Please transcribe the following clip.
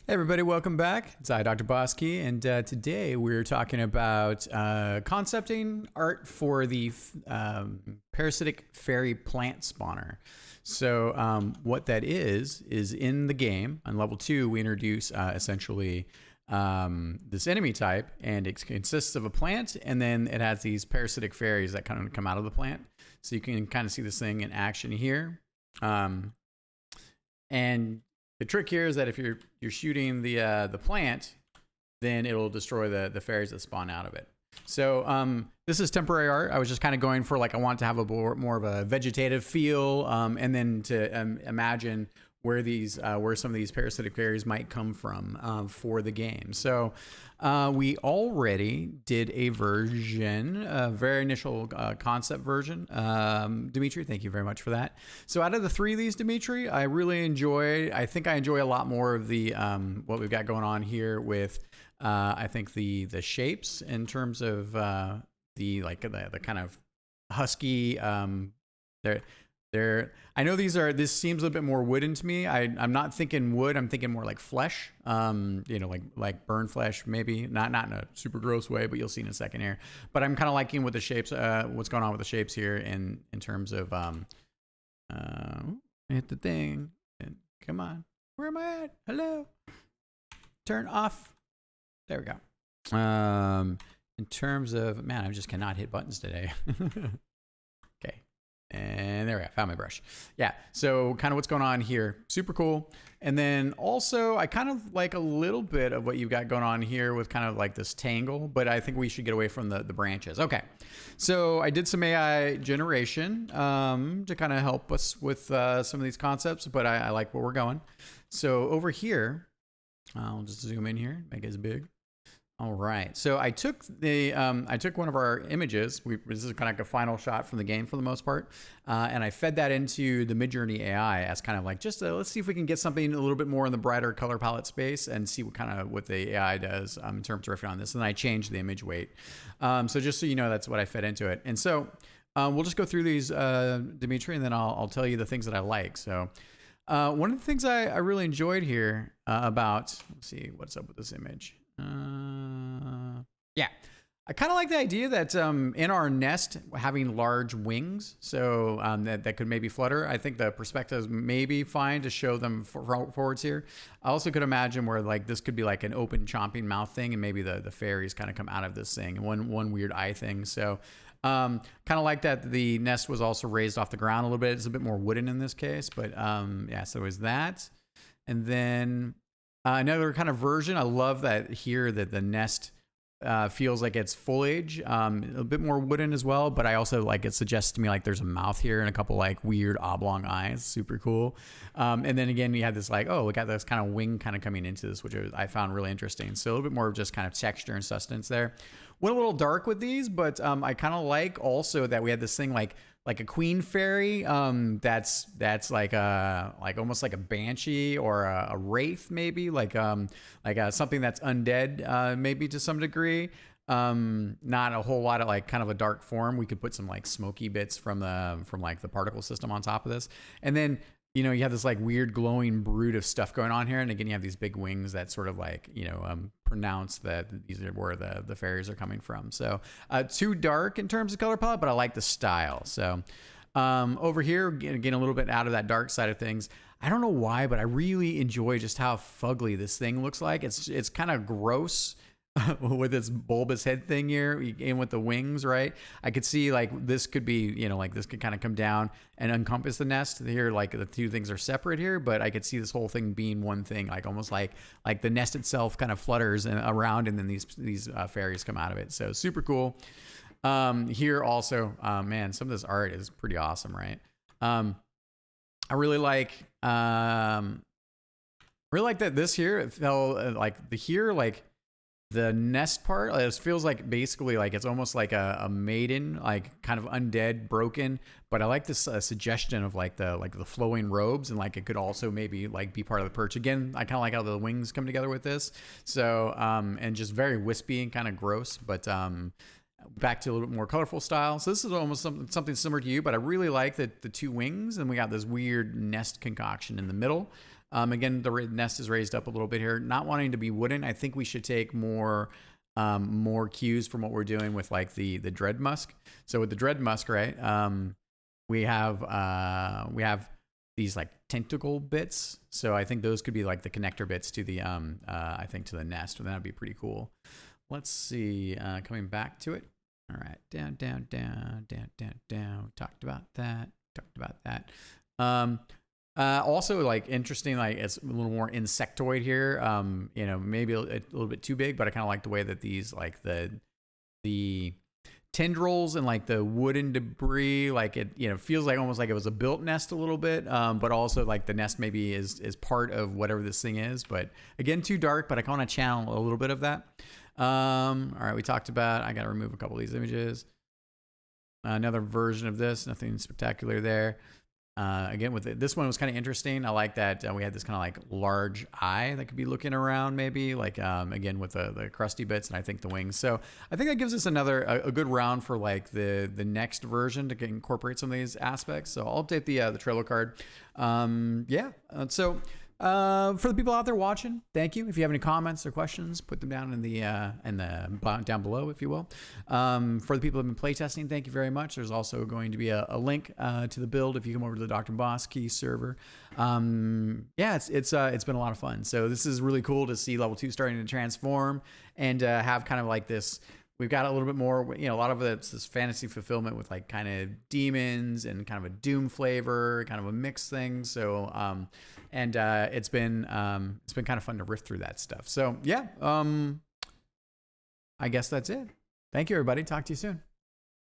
Hey everybody, welcome back. It's I, DrBossKey, and today we're talking about concepting art for the Parasitic Fairy Plant Spawner. So what that is in the game, on level 2, we introduce essentially this enemy type, and it consists of a plant, and then it has these parasitic fairies that kind of come out of the plant. So you can kind of see this thing in action here. And the trick here is that if you're shooting the plant, then it'll destroy the fairies that spawn out of it. So this is temporary art. I was just kind of going for like I want to have a more of a vegetative feel, and then to imagine where some of these parasitic fairies might come from for the game. So we already did a version, a very initial concept version. Dimitri, thank you very much for that. So out of the 3 of these, Dimitri, I think I enjoy a lot more of the what we've got going on here with I think the shapes in terms of the kind of husky I know this seems a little bit more wooden to me. I'm not thinking wood. I'm thinking more like flesh. Like burn flesh, maybe not in a super gross way, but you'll see in a second here. But I'm kind of liking with the shapes. What's going on with the shapes here in terms of hit the thing. And come on, where am I at? Hello. Turn off. There we go. In terms of I just cannot hit buttons today. Okay. And there we go, found my brush. Yeah, so kind of what's going on here, super cool. And then also, I kind of like a little bit of what you've got going on here with kind of like this tangle, but I think we should get away from the branches. Okay, so I did some AI generation to kind of help us with some of these concepts, but I like where we're going. So over here, I'll just zoom in here, make it as big. All right, so I took one of our images. This is kind of like a final shot from the game for the most part, and I fed that into the Midjourney AI as kind of like just let's see if we can get something a little bit more in the brighter color palette space and see what the AI does in terms of riffing on this. And then I changed the image weight, so just so you know, that's what I fed into it. And so we'll just go through these, Dimitri, and then I'll tell you the things that I like. So one of the things I really enjoyed here let's see what's up with this image. Yeah, I kind of like the idea that in our nest having large wings, so that could maybe flutter. I think the perspectives may be fine to show them forwards here. I also could imagine where like this could be like an open chomping mouth thing, and maybe the fairies kind of come out of this thing, one weird eye thing. So kind of like that the nest was also raised off the ground a little bit. It's a bit more wooden in this case, but yeah, so there was that. And then another kind of version, I love that here that the nest feels like it's foliage, a bit more wooden as well, but I also like it suggests to me like there's a mouth here and a couple like weird oblong eyes, super cool. And then again, you have this like, oh, look at this kind of wing kind of coming into this, which I found really interesting. So a little bit more of just kind of texture and sustenance there. Went a little dark with these, but I kind of like also that we had this thing like a queen fairy that's like almost like a banshee or a wraith, maybe like something that's undead, maybe to some degree. Not a whole lot of like kind of a dark form. We could put some like smoky bits from like the particle system on top of this, and then you have this like weird glowing brood of stuff going on here, and again you have these big wings that sort of like pronounce that these are where the fairies are coming from. So too dark in terms of color palette, but I like the style. So over here, getting a little bit out of that dark side of things. I don't know why, but I really enjoy just how fugly this thing looks like. It's kind of gross with its bulbous head thing here and with the wings, right? I could see like this could be, like this could kind of come down and encompass the nest here. Like the two things are separate here, but I could see this whole thing being one thing, like almost like the nest itself kind of flutters around and then these fairies come out of it. So super cool. Here also, man, some of this art is pretty awesome, right? I really like that this here, it felt like the nest part, it feels like basically like it's almost like a maiden, like kind of undead, broken. But I like this suggestion of like the flowing robes, and like it could also maybe like be part of the perch. Again, I kind of like how the wings come together with this. So and just very wispy and kind of gross, but back to a little bit more colorful style. So this is almost something similar to you, but I really like the two wings, and we got this weird nest concoction in the middle. Again, the nest is raised up a little bit here. Not wanting to be wooden, I think we should take more cues from what we're doing with like the dread musk. So with the dread musk, right, we have these like tentacle bits. So I think those could be like the connector bits to the I think to the nest. And that'd be pretty cool. Let's see, coming back to it. All right, down, down, down, down, down, down. Talked about that. Also, like interesting, like it's a little more insectoid here. You know, maybe a little bit too big, but I kind of like the way that these, like the tendrils and like the wooden debris, like it, you know, feels like almost like it was a built nest a little bit. But also like the nest maybe is part of whatever this thing is. But again, too dark. But I kind of channel a little bit of that. All right, we talked about. I got to remove a couple of these images. Another version of this, nothing spectacular there. Again, with it, this one was kind of interesting. I like that we had this kind of like large eye that could be looking around, maybe like again with the crusty bits, and I think the wings. So I think that gives us a good round for like the next version to incorporate some of these aspects. So I'll update the trailer card. Yeah. So. For the people out there watching, thank you. If you have any comments or questions, put them down in the down below, if you will. For the people who have been playtesting, thank you very much. There's also going to be a link to the build if you come over to the DrBossKey server. Yeah, it's been a lot of fun. So this is really cool to see level 2 starting to transform and have kind of like this. We've got a little bit more, you know, a lot of it's this fantasy fulfillment with like kind of demons and kind of a Doom flavor, kind of a mixed thing. So, it's been kind of fun to riff through that stuff. So yeah, I guess that's it. Thank you, everybody. Talk to you soon.